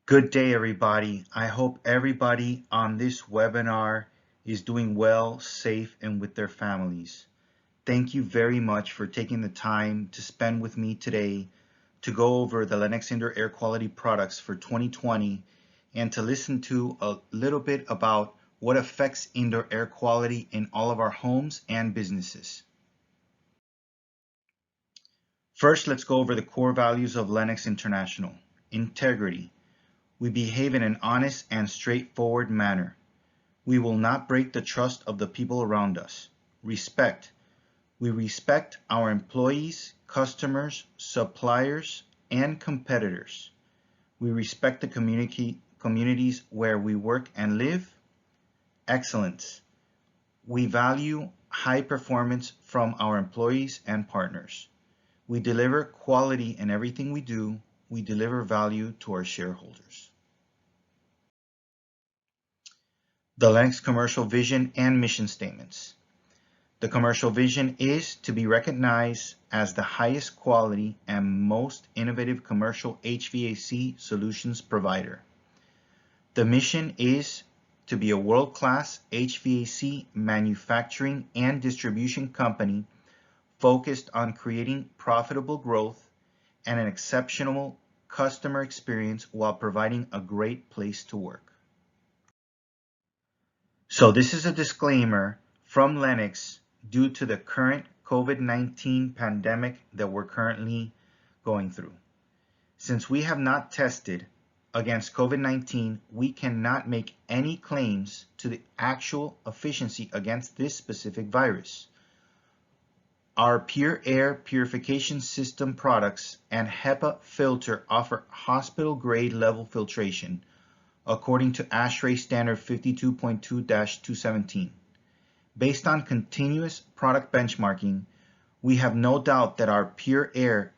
Good day, everybody. I hope everybody on this webinar is doing well, safe, and with their families. Thank you very much for taking the time to spend with me today to go over the Lennox indoor air quality products for 2020 and to listen to a little bit about what affects indoor air quality in all of our homes and businesses. First, let's go over the core values of Lennox International. Integrity. We behave in an honest and straightforward manner. We will not break the trust of the people around us. Respect. We respect our employees, customers, suppliers, and competitors. We respect the communities where we work and live. Excellence. We value high performance from our employees and partners. We deliver quality in everything we do. We deliver value to our shareholders. The Lennox commercial vision and mission statements. The commercial vision is to be recognized as the highest quality and most innovative commercial HVAC solutions provider. The mission is to be a world-class HVAC manufacturing and distribution company focused on creating profitable growth and an exceptional customer experience while providing a great place to work. So this is a disclaimer from Lennox due to the current COVID-19 pandemic that we're currently going through. Since we have not tested against COVID-19, we cannot make any claims to the actual efficiency against this specific virus. Our pure air purification system products and HEPA filter offer hospital grade level filtration according to ASHRAE standard 52.2-217. Based on continuous product benchmarking, we have no doubt that our pure air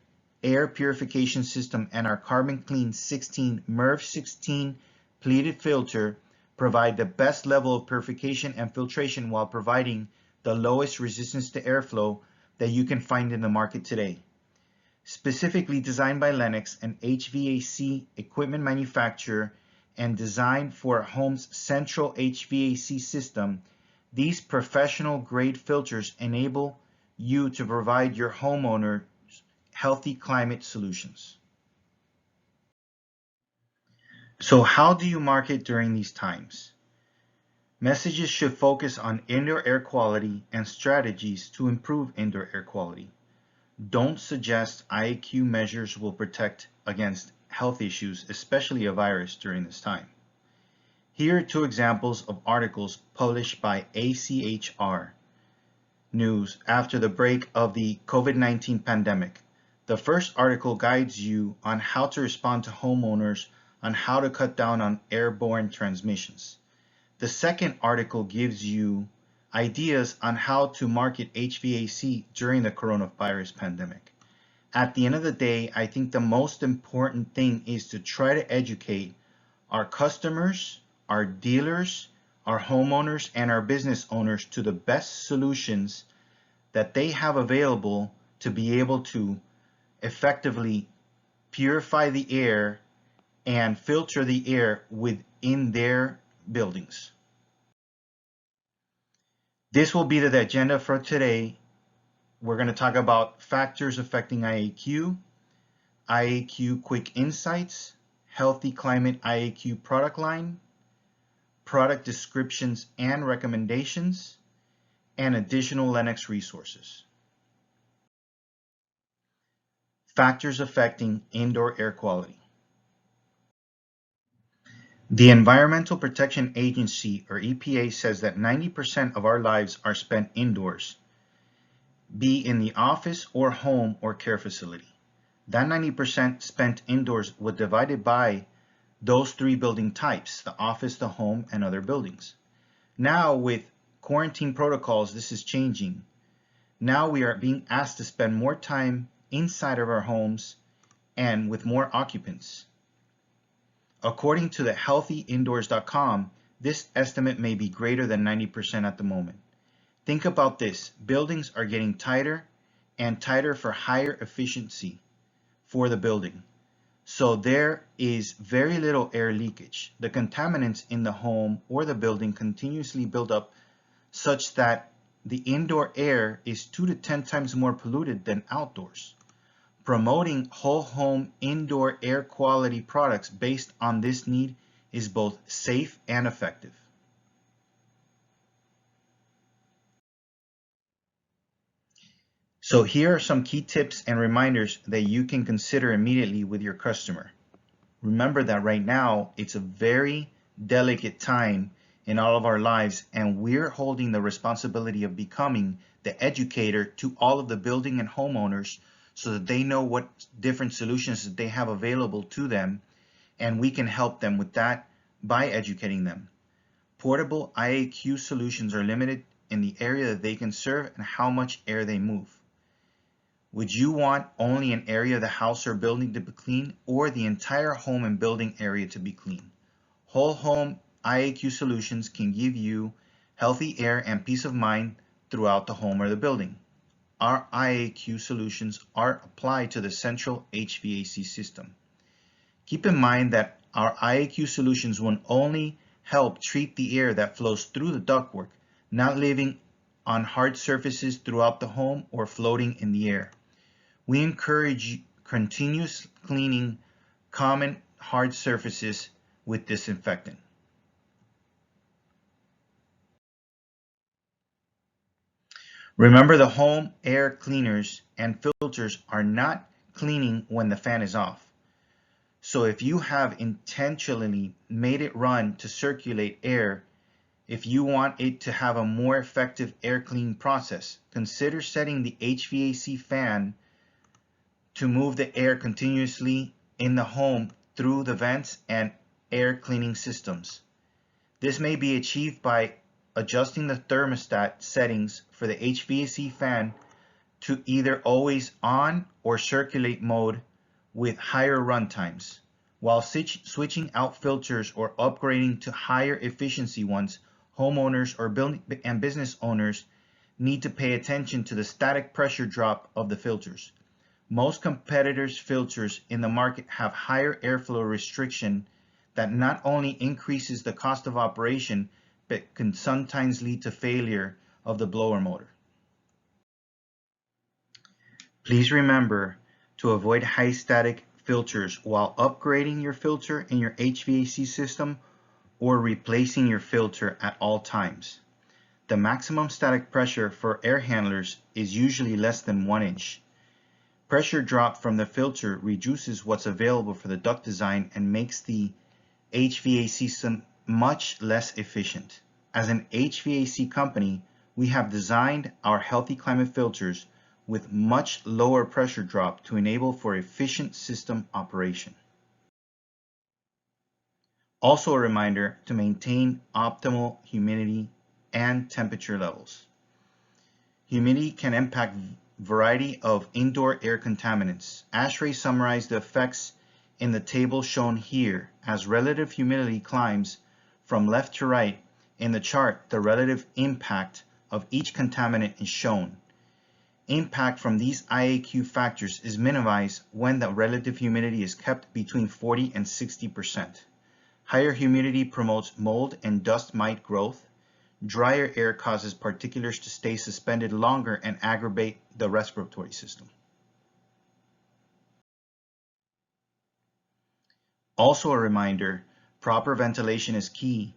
purification system and our Carbon Clean 16 MERV 16 pleated filter provide the best level of purification and filtration while providing the lowest resistance to airflow that you can find in the market today. Specifically designed by Lennox, an HVAC equipment manufacturer, and designed for a home's central HVAC system, these professional grade filters enable you to provide your homeowner healthy climate solutions. So how do you market during these times? Messages should focus on indoor air quality and strategies to improve indoor air quality. Don't suggest IAQ measures will protect against health issues, especially a virus during this time. Here are two examples of articles published by ACHR News after the break of the COVID-19 pandemic. The first article guides you on how to respond to homeowners on how to cut down on airborne transmissions. The second article gives you ideas on how to market HVAC during the coronavirus pandemic. At the end of the day, I think the most important thing is to try to educate our customers, our dealers, our homeowners, and our business owners to the best solutions that they have available to be able to effectively purify the air and filter the air within their buildings. This will be the agenda for today. We're going to talk about factors affecting IAQ, IAQ quick insights, healthy climate IAQ product line, product descriptions and recommendations, and additional Lennox resources. Factors affecting indoor air quality. The Environmental Protection Agency, or EPA, says that 90% of our lives are spent indoors, be in the office or home or care facility. That 90% spent indoors was divided by those three building types: the office, the home, and other buildings. Now with quarantine protocols, this is changing. Now we are being asked to spend more time inside of our homes and with more occupants. According to the healthyindoors.com, this estimate may be greater than 90% at the moment. Think about this: buildings are getting tighter and tighter for higher efficiency for the building. So there is very little air leakage. The contaminants in the home or the building continuously build up such that the indoor air is 2 to 10 times more polluted than outdoors. Promoting whole home indoor air quality products based on this need is both safe and effective. So here are some key tips and reminders that you can consider immediately with your customer. Remember that right now it's a very delicate time in all of our lives, and we're holding the responsibility of becoming the educator to all of the building and homeowners so that they know what different solutions that they have available to them, and we can help them with that by educating them. Portable IAQ solutions are limited in the area that they can serve and how much air they move. Would you want only an area of the house or building to be clean, or the entire home and building area to be clean? Whole home IAQ solutions can give you healthy air and peace of mind throughout the home or the building. Our IAQ solutions are applied to the central HVAC system. Keep in mind that our IAQ solutions will only help treat the air that flows through the ductwork, not living on hard surfaces throughout the home or floating in the air. We encourage continuous cleaning common hard surfaces with disinfectant. Remember, the home air cleaners and filters are not cleaning when the fan is off. So if you have intentionally made it run to circulate air, if you want it to have a more effective air cleaning process, consider setting the HVAC fan to move the air continuously in the home through the vents and air cleaning systems. This may be achieved by adjusting the thermostat settings for the HVAC fan to either always on or circulate mode with higher run times. While switching out filters or upgrading to higher efficiency ones, homeowners or building and business owners need to pay attention to the static pressure drop of the filters. Most competitors' filters in the market have higher airflow restriction that not only increases the cost of operation, but can sometimes lead to failure of the blower motor. Please remember to avoid high static filters while upgrading your filter in your HVAC system or replacing your filter at all times. The maximum static pressure for air handlers is usually less than 1 inch. Pressure drop from the filter reduces what's available for the duct design and makes the HVAC system much less efficient. As an HVAC company, we have designed our healthy climate filters with much lower pressure drop to enable for efficient system operation. Also a reminder to maintain optimal humidity and temperature levels. Humidity can impact variety of indoor air contaminants. ASHRAE summarized the effects in the table shown here. As relative humidity climbs from left to right in the chart, the relative impact of each contaminant is shown. Impact from these IAQ factors is minimized when the relative humidity is kept between 40 and 60%. Higher humidity promotes mold and dust mite growth. Drier air causes particulates to stay suspended longer and aggravate the respiratory system. Also a reminder, proper ventilation is key,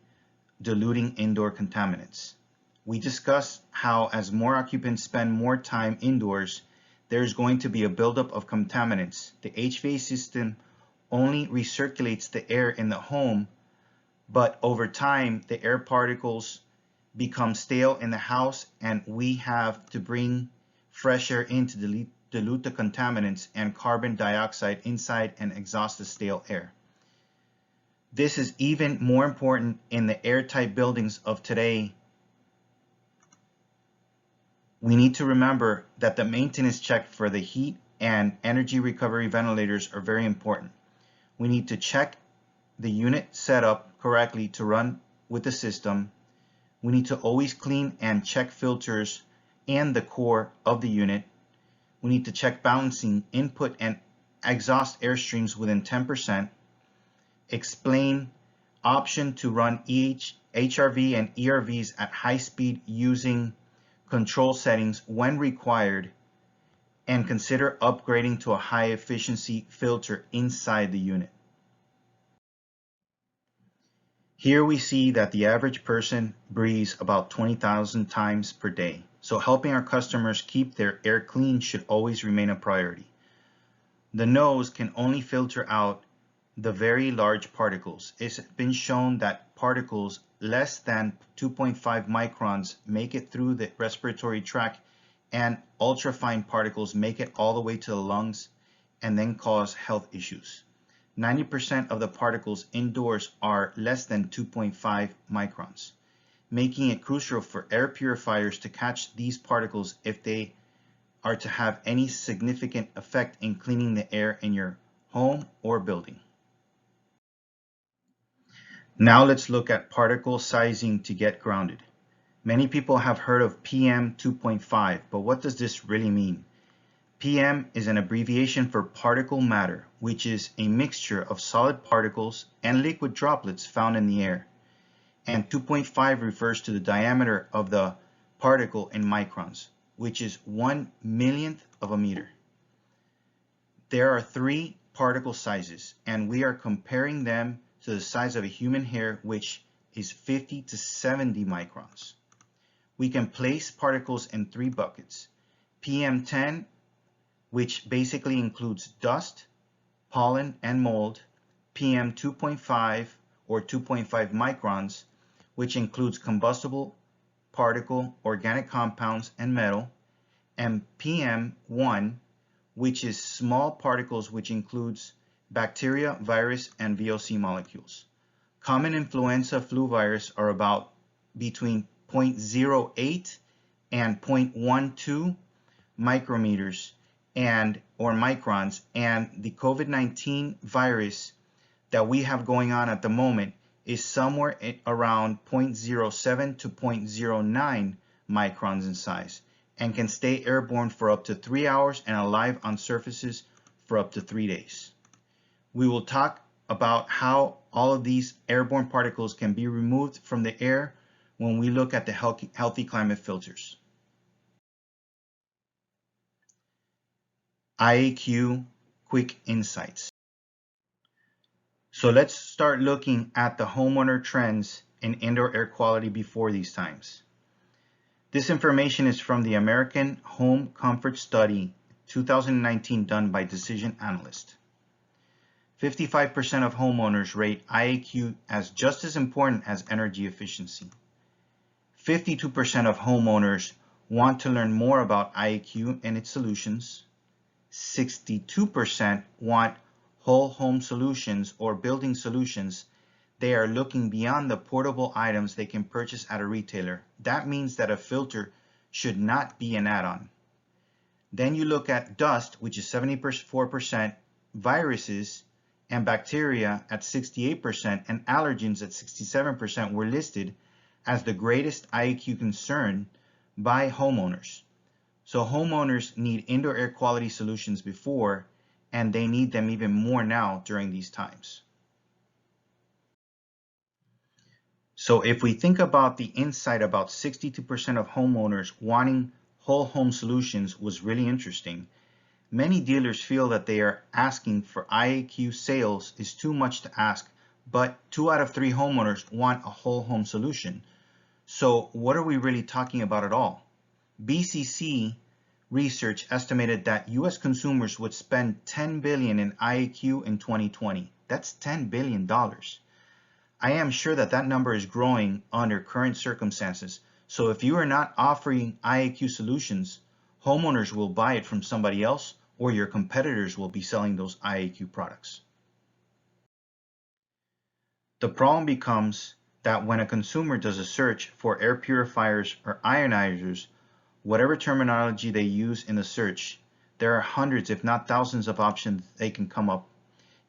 diluting indoor contaminants. We discussed how as more occupants spend more time indoors, there's going to be a buildup of contaminants. The HVAC system only recirculates the air in the home, but over time, the air particles become stale in the house, and we have to bring fresh air in to dilute the contaminants and carbon dioxide inside and exhaust the stale air. This is even more important in the airtight buildings of today. We need to remember that the maintenance check for the heat and energy recovery ventilators are very important. We need to check the unit setup correctly to run with the system. We need to always clean and check filters and the core of the unit. We need to check balancing input and exhaust airstreams within 10%, explain option to run HRV and ERVs at high speed using control settings when required, and consider upgrading to a high efficiency filter inside the unit. Here we see that the average person breathes about 20,000 times per day. So helping our customers keep their air clean should always remain a priority. The nose can only filter out the very large particles. It's been shown that particles less than 2.5 microns make it through the respiratory tract, and ultrafine particles make it all the way to the lungs and then cause health issues. 90% of the particles indoors are less than 2.5 microns, making it crucial for air purifiers to catch these particles if they are to have any significant effect in cleaning the air in your home or building. Now let's look at particle sizing to get grounded. Many people have heard of PM 2.5, but what does this really mean? PM is an abbreviation for particle matter, which is a mixture of solid particles and liquid droplets found in the air. And 2.5 refers to the diameter of the particle in microns, which is 1/1,000,000th of a meter. There are 3 particle sizes, and we are comparing them to the size of a human hair, which is 50 to 70 microns. We can place particles in 3 buckets. PM10, which basically includes dust, pollen, and mold. PM 2.5 or 2.5 microns, which includes combustible particle, organic compounds, and metal. And PM1, which is small particles, which includes bacteria, virus, and VOC molecules. Common influenza flu virus are about between 0.08 and 0.12 micrometers or microns, and the COVID-19 virus that we have going on at the moment is somewhere around 0.07 to 0.09 microns in size, and can stay airborne for up to 3 hours and alive on surfaces for up to 3 days. We will talk about how all of these airborne particles can be removed from the air when we look at the healthy climate filters. IAQ Quick Insights. So let's start looking at the homeowner trends in indoor air quality before these times. This information is from the American Home Comfort Study 2019 done by Decision Analyst. 55% of homeowners rate IAQ as just as important as energy efficiency. 52% of homeowners want to learn more about IAQ and its solutions. 62% want whole home solutions or building solutions. They are looking beyond the portable items they can purchase at a retailer. That means that a filter should not be an add-on. Then you look at dust, which is 74%, viruses and bacteria at 68%, and allergens at 67% were listed as the greatest IAQ concern by homeowners. So homeowners need indoor air quality solutions before, and they need them even more now during these times. So if we think about the insight about 62% of homeowners wanting whole home solutions was really interesting. Many dealers feel that they are asking for IAQ sales is too much to ask, but 2 out of 3 homeowners want a whole home solution. So what are we really talking about at all? BCC research estimated that US consumers would spend $10 billion in IAQ in 2020. That's $10 billion. I am sure that that number is growing under current circumstances. So if you are not offering IAQ solutions, homeowners will buy it from somebody else, or your competitors will be selling those IAQ products. The problem becomes that when a consumer does a search for air purifiers or ionizers, whatever terminology they use in the search, there are hundreds, if not thousands, of options they can come up,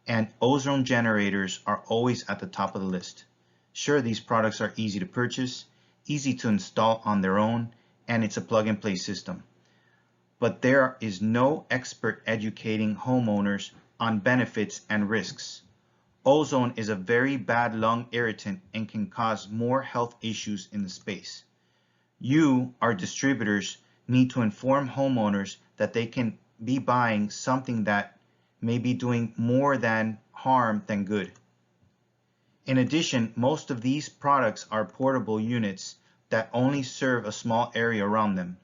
and ozone generators are always at the top of the list. Sure, these products are easy to purchase, easy to install on their own, and it's a plug-and-play system. but there is no expert educating homeowners on benefits and risks. Ozone is a very bad lung irritant and can cause more health issues in the space. You, our distributors, need to inform homeowners that they can be buying something that may be doing more than harm than good. In addition, most of these products are portable units that only serve a small area around them.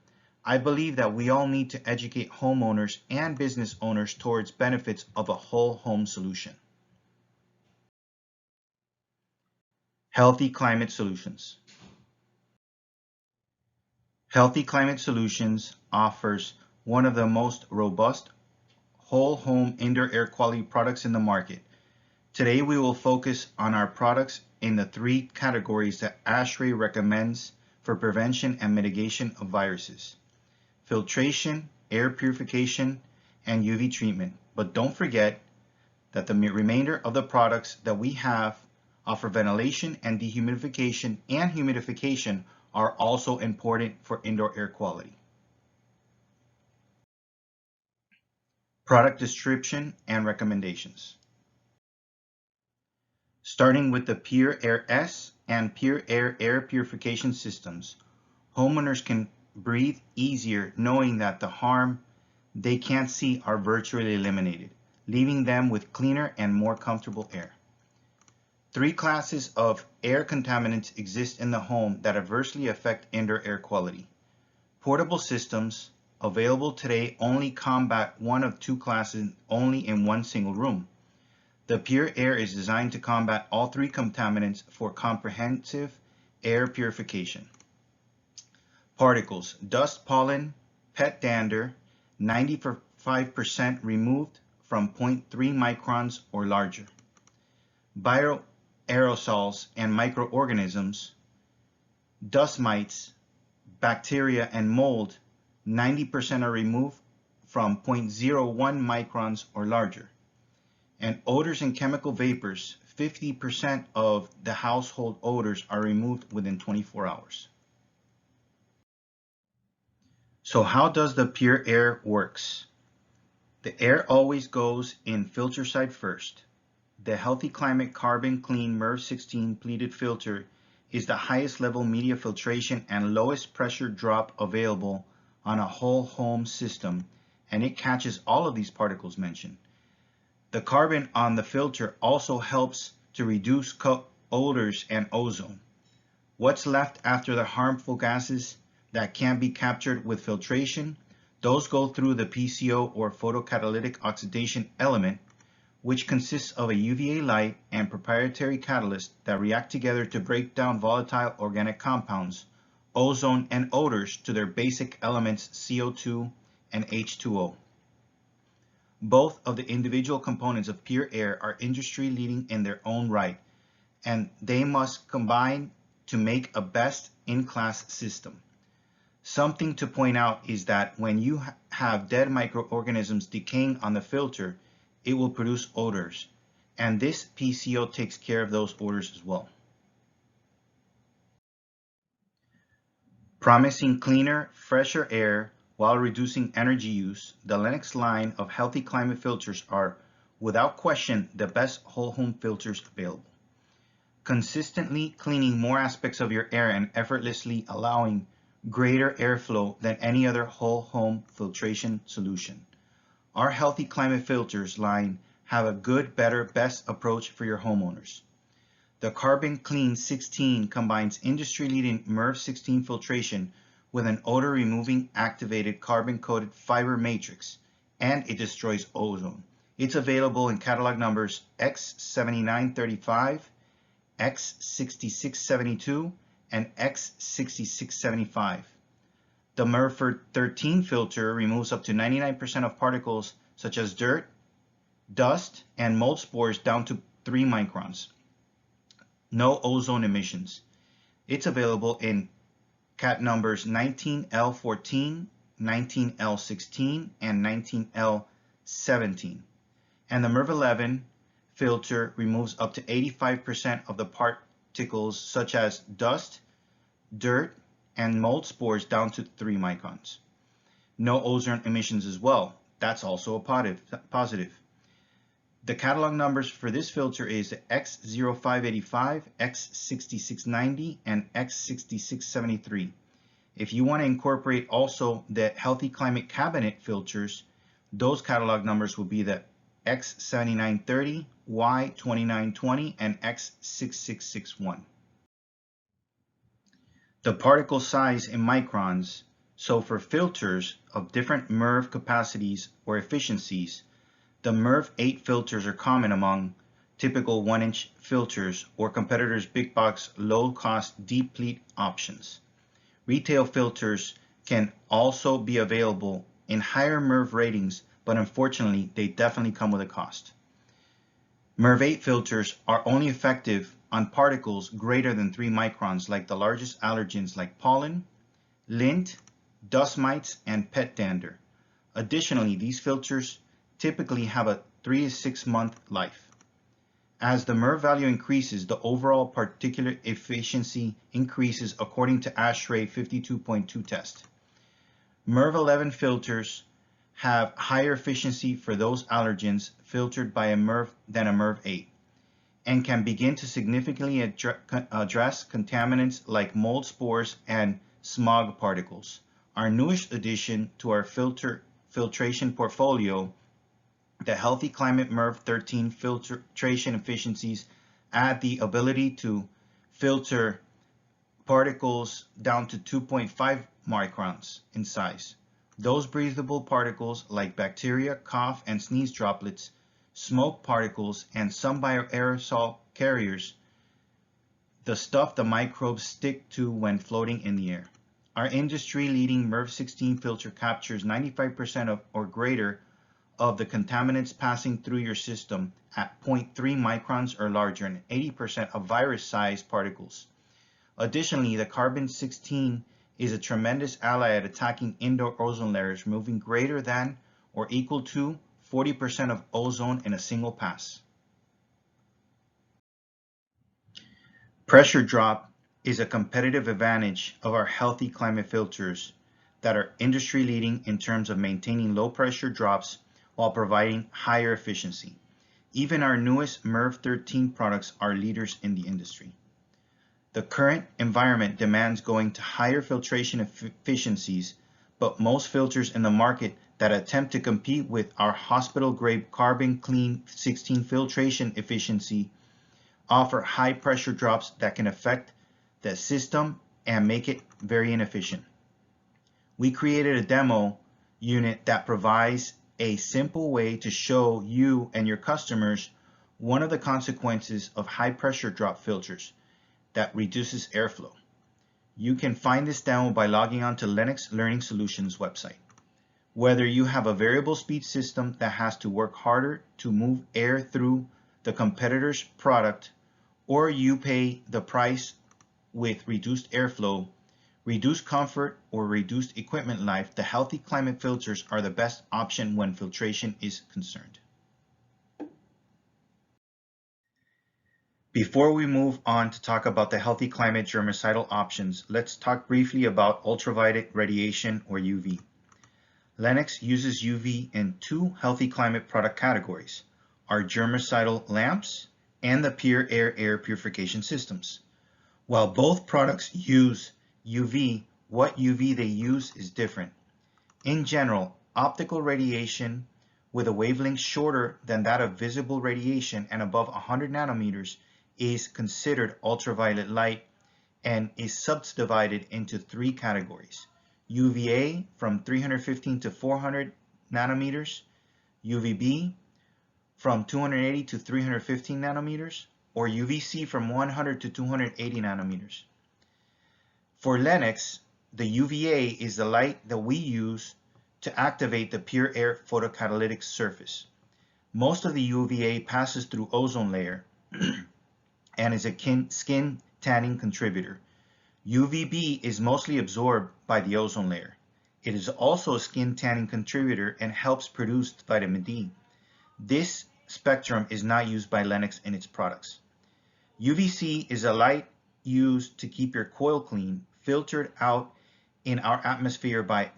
I believe that we all need to educate homeowners and business owners towards benefits of a whole home solution. Healthy Climate Solutions. Healthy Climate Solutions offers one of the most robust whole home indoor air quality products in the market. Today we will focus on our products in the three categories that ASHRAE recommends for prevention and mitigation of viruses: filtration, air purification, and UV treatment. But don't forget that the remainder of the products that we have offer ventilation and dehumidification and humidification are also important for indoor air quality. Product description and recommendations. Starting with the Pure Air S and Pure Air air purification systems, homeowners can breathe easier knowing that the harm they can't see are virtually eliminated, leaving them with cleaner and more comfortable air. Three classes of air contaminants exist in the home that adversely affect indoor air quality. Portable systems, available today, only combat one of two classes only in one single room. The Pure Air is designed to combat all three contaminants for comprehensive air purification. Particles: dust, pollen, pet dander, 95% removed from 0.3 microns or larger. Bioaerosols and microorganisms: dust mites, bacteria, and mold, 90% are removed from 0.01 microns or larger. And odors and chemical vapors, 50% of the household odors are removed within 24 hours. So how does the Pure Air works? The air always goes in filter side first. The Healthy Climate Carbon Clean MERV 16 pleated filter is the highest level media filtration and lowest pressure drop available on a whole home system, and it catches all of these particles mentioned. The carbon on the filter also helps to reduce odors and ozone. What's left after the harmful gases that can't be captured with filtration? Those go through the PCO, or photocatalytic oxidation element, which consists of a UVA light and proprietary catalyst that react together to break down volatile organic compounds, ozone, and odors to their basic elements CO2 and H2O. Both of the individual components of Pure Air are industry leading in their own right, and they must combine to make a best-in-class system. Something to point out is that when you have dead microorganisms decaying on the filter, it will produce odors, and this PCO takes care of those odors as well. Promising cleaner, fresher air while reducing energy use, the Lennox line of Healthy Climate filters are, without question, the best whole home filters available. Consistently cleaning more aspects of your air and effortlessly allowing greater airflow than any other whole home filtration solution. Our Healthy Climate filters line have a good, better, best approach for your homeowners. The Carbon Clean 16 combines industry-leading MERV 16 filtration with an odor-removing activated carbon-coated fiber matrix, and it destroys ozone. It's available in catalog numbers X7935, X6672, and X6675. The MERV 13 filter removes up to 99% of particles such as dirt, dust, and mold spores down to 3 microns. No ozone emissions. It's available in cat numbers 19L14, 19L16, and 19L17. And the MERV 11 filter removes up to 85% of the particles such as dust, dirt, and mold spores down to 3 microns. No ozone emissions as well. That's also a positive. The catalog numbers for this filter is X0585, X6690, and X6673. If you want to incorporate also the Healthy Climate Cabinet filters, those catalog numbers will be the X7930, Y2920, and X6661. The particle size in microns. So for filters of different MERV capacities or efficiencies, the MERV 8 filters are common among typical 1-inch filters or competitors' big box low-cost deep pleat options. Retail filters can also be available in higher MERV ratings, but unfortunately they definitely come with a cost. MERV 8 filters are only effective on particles greater than 3 microns, like the largest allergens like pollen, lint, dust mites, and pet dander. Additionally, these filters typically have a 3 to 6 month life. As the MERV value increases, the overall particulate efficiency increases according to ASHRAE 52.2 test. MERV 11 filters have higher efficiency for those allergens filtered by a MERV than a MERV 8 and can begin to significantly address contaminants like mold spores and smog particles. Our newest addition to our filtration portfolio, the Healthy Climate MERV 13 filtration efficiencies, add the ability to filter particles down to 2.5 microns in size. Those breathable particles like bacteria, cough, and sneeze droplets, smoke particles, and some bioaerosol carriers, the stuff the microbes stick to when floating in the air. Our industry-leading MERV 16 filter captures 95% of or greater of the contaminants passing through your system at 0.3 microns or larger, and 80% of virus-sized particles. Additionally, the carbon-16 is a tremendous ally at attacking indoor ozone layers, removing greater than or equal to 40% of ozone in a single pass. Pressure drop is a competitive advantage of our Healthy Climate filters that are industry leading in terms of maintaining low pressure drops while providing higher efficiency. Even our newest MERV 13 products are leaders in the industry. The current environment demands going to higher filtration efficiencies, but most filters in the market that attempt to compete with our hospital-grade carbon clean 16 filtration efficiency offer high pressure drops that can affect the system and make it very inefficient. We created a demo unit that provides a simple way to show you and your customers one of the consequences of high pressure drop filters that reduces airflow. You can find this demo by logging on to Lennox Learning Solutions website. Whether you have a variable speed system that has to work harder to move air through the competitor's product, or you pay the price with reduced airflow, reduced comfort, or reduced equipment life, the Healthy Climate filters are the best option when filtration is concerned. Before we move on to talk about the Healthy Climate germicidal options, let's talk briefly about ultraviolet radiation, or UV. Lennox uses UV in two Healthy Climate product categories: our germicidal lamps and the pure air purification systems. While both products use UV, what UV they use is different. In general, optical radiation with a wavelength shorter than that of visible radiation and above 100 nanometers is considered ultraviolet light and is subdivided into three categories: UVA from 315 to 400 nanometers, UVB from 280 to 315 nanometers, or UVC from 100 to 280 nanometers. For Lennox, the UVA is the light that we use to activate the pure air photocatalytic surface. Most of the UVA passes through ozone layer and is a skin tanning contributor. UVB is mostly absorbed by the ozone layer. It is also a skin tanning contributor and helps produce vitamin D. This spectrum is not used by Lennox in its products. UVC is a light used to keep your coil clean, filtered out in our atmosphere by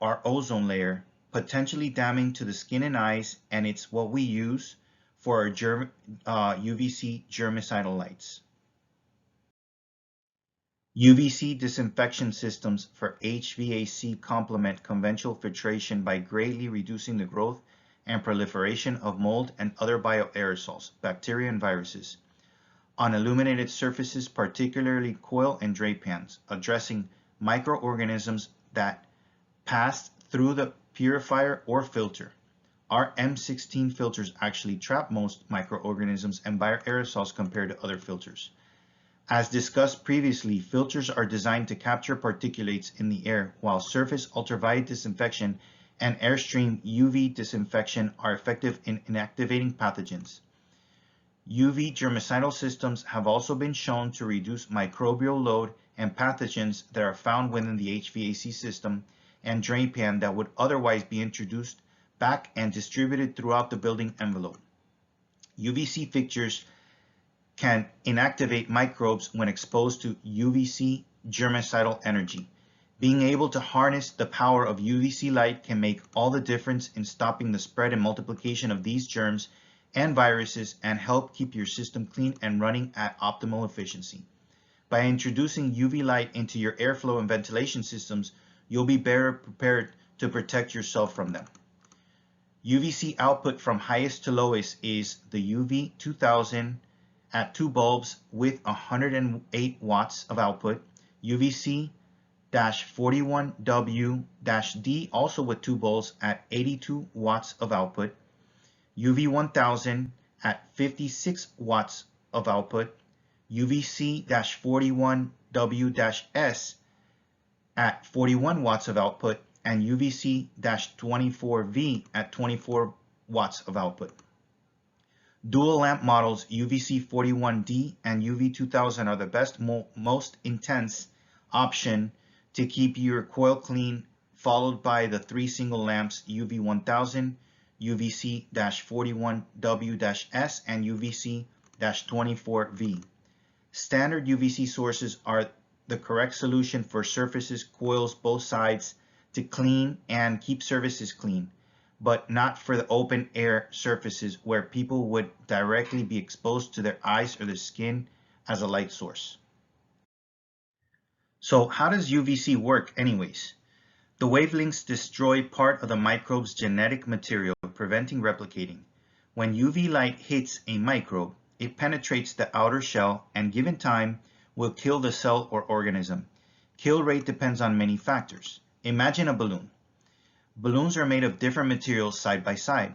our ozone layer, potentially damaging to the skin and eyes, and it's what we use for our UVC germicidal lights. UVC disinfection systems for HVAC complement conventional filtration by greatly reducing the growth and proliferation of mold and other bioaerosols, bacteria and viruses, on illuminated surfaces, particularly coil and drape pans, addressing microorganisms that pass through the purifier or filter. Our M16 filters actually trap most microorganisms and bioaerosols compared to other filters. As discussed previously, filters are designed to capture particulates in the air, while surface ultraviolet disinfection and airstream UV disinfection are effective in inactivating pathogens. UV germicidal systems have also been shown to reduce microbial load and pathogens that are found within the HVAC system and drain pan that would otherwise be introduced back and distributed throughout the building envelope. UVC fixtures can inactivate microbes when exposed to UVC germicidal energy. Being able to harness the power of UVC light can make all the difference in stopping the spread and multiplication of these germs and viruses and help keep your system clean and running at optimal efficiency. By introducing UV light into your airflow and ventilation systems, you'll be better prepared to protect yourself from them. UVC output from highest to lowest is the UV 2000 at 2 bulbs with 108 watts of output, UVC-41W-D also with 2 bulbs at 82 watts of output, UV 1000 at 56 watts of output, UVC-41W-S at 41 watts of output, and UVC-24V at 24 watts of output. Dual lamp models UVC-41D and UV-2000 are the best, most intense option to keep your coil clean, followed by the 3 single lamps UV-1000, UVC-41W-S, and UVC-24V. Standard UVC sources are the correct solution for surfaces, coils, both sides to clean and keep surfaces clean, but not for the open air surfaces where people would directly be exposed to their eyes or their skin as a light source. So how does UVC work anyways? The wavelengths destroy part of the microbe's genetic material, preventing replicating. When UV light hits a microbe, it penetrates the outer shell and given time will kill the cell or organism. Kill rate depends on many factors. Imagine a balloon. Balloons are made of different materials side by side,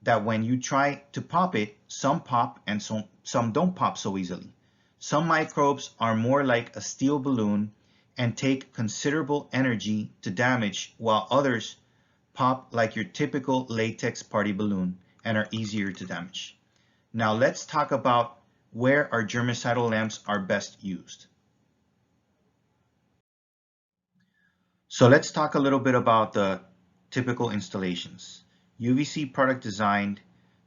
that when you try to pop it, some pop and some don't pop so easily. Some microbes are more like a steel balloon and take considerable energy to damage, while others pop like your typical latex party balloon and are easier to damage. Now let's talk about where our germicidal lamps are best used. So let's talk a little bit about the typical installations. UVC product designed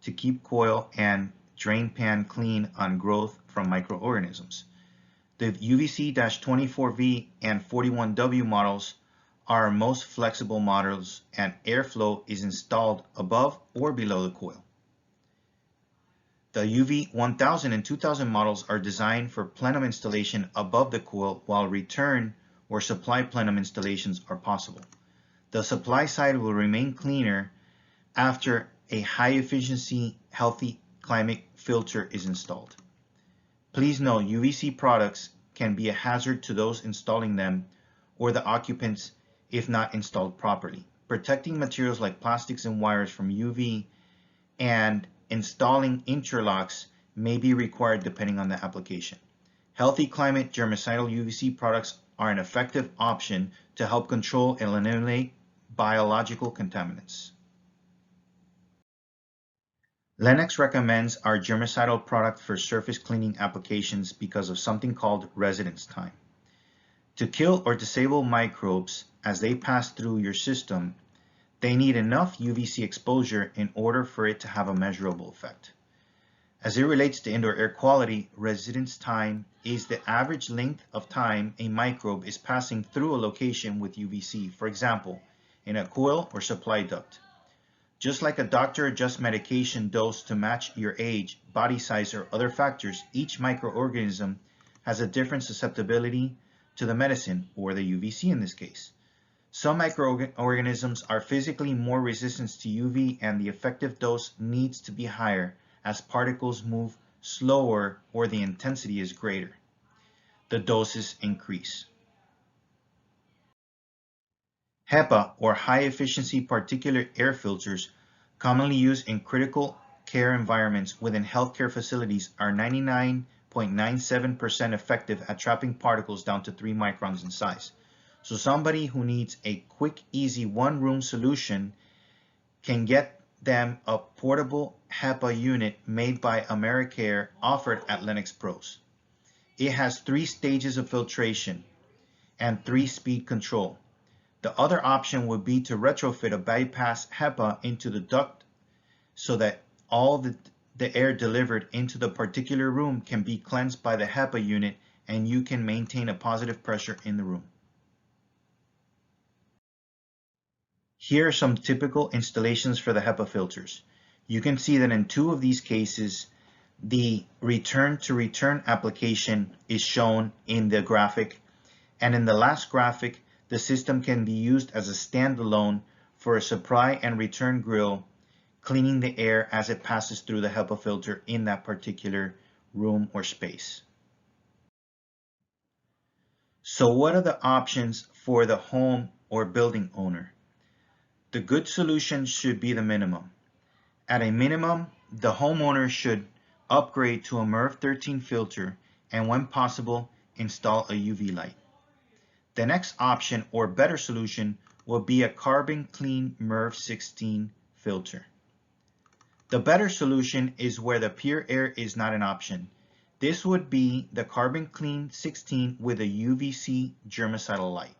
to keep coil and drain pan clean on growth from microorganisms. The UVC-24V and 41W models are our most flexible models, and airflow is installed above or below the coil. The UV 1000 and 2000 models are designed for plenum installation above the coil, while return or supply plenum installations are possible. The supply side will remain cleaner after a high efficiency healthy climate filter is installed. Please note, UVC products can be a hazard to those installing them or the occupants if not installed properly. Protecting materials like plastics and wires from UV and installing interlocks may be required depending on the application. Healthy climate germicidal UVC products are an effective option to help control and eliminate biological contaminants. Lennox recommends our germicidal product for surface cleaning applications because of something called residence time. To kill or disable microbes as they pass through your system, they need enough UVC exposure in order for it to have a measurable effect. As it relates to indoor air quality, residence time is the average length of time a microbe is passing through a location with UVC. For example, in a coil or supply duct. Just like a doctor adjusts medication dose to match your age, body size, or other factors, each microorganism has a different susceptibility to the medicine, or the UVC in this case. Some microorganisms are physically more resistant to UV, and the effective dose needs to be higher as particles move slower or the intensity is greater. The doses increase. HEPA, or high-efficiency particulate air filters, commonly used in critical care environments within healthcare facilities, are 99.97% effective at trapping particles down to 3 microns in size. So somebody who needs a quick, easy one-room solution can get them a portable HEPA unit made by AmeriCare, offered at Lennox Pros. It has 3 stages of filtration and 3-speed control. The other option would be to retrofit a bypass HEPA into the duct so that all the air delivered into the particular room can be cleansed by the HEPA unit, and you can maintain a positive pressure in the room. Here are some typical installations for the HEPA filters. You can see that in 2 of these cases, the return-to-return application is shown in the graphic, and in the last graphic, the system can be used as a standalone for a supply and return grill, cleaning the air as it passes through the HEPA filter in that particular room or space. So what are the options for the home or building owner? The good solution should be the minimum. At a minimum, the homeowner should upgrade to a MERV 13 filter, and when possible, install a UV light. The next option, or better solution, will be a carbon clean MERV 16 filter. The better solution is where the pure air is not an option. This would be the carbon clean 16 with a UVC germicidal light.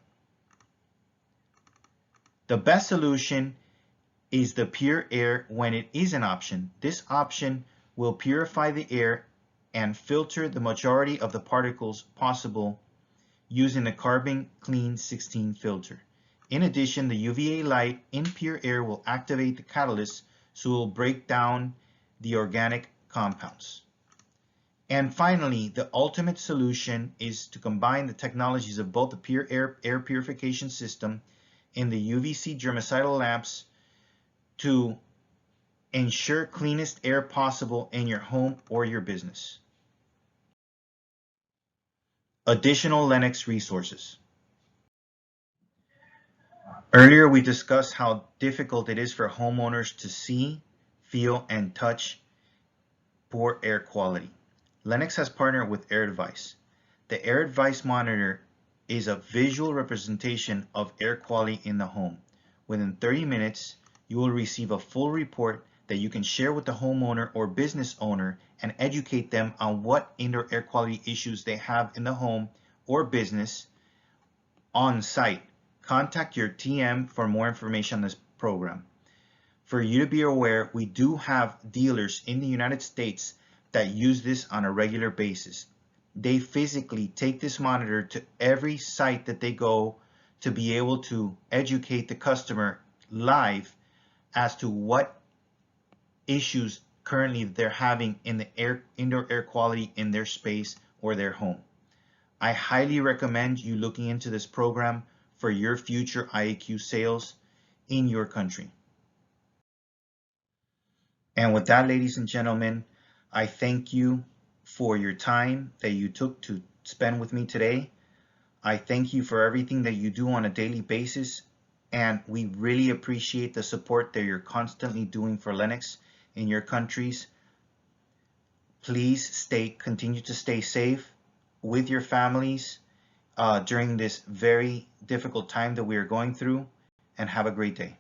The best solution is the pure air when it is an option. This option will purify the air and filter the majority of the particles possible using the carbon clean 16 filter. In addition, the UVA light in pure air will activate the catalyst, so it will break down the organic compounds. And finally, the ultimate solution is to combine the technologies of both the pure air purification system and the UVC germicidal lamps to ensure cleanest air possible in your home or your business. Additional Lennox resources. Earlier, we discussed how difficult it is for homeowners to see, feel, and touch poor air quality. Lennox has partnered with Air Advice. The Air Advice monitor is a visual representation of air quality in the home. Within 30 minutes, you will receive a full report that you can share with the homeowner or business owner and educate them on what indoor air quality issues they have in the home or business on site. Contact your TM for more information on this program. For you to be aware, we do have dealers in the United States that use this on a regular basis. They physically take this monitor to every site that they go to be able to educate the customer live as to what issues currently they're having in the indoor air quality in their space or their home. I highly recommend you looking into this program for your future IAQ sales in your country. And with that, ladies and gentlemen, I thank you for your time that you took to spend with me today. I thank you for everything that you do on a daily basis, and we really appreciate the support that you're constantly doing for Lennox in your countries. Please continue to stay safe with your families during this very difficult time that we are going through, and have a great day.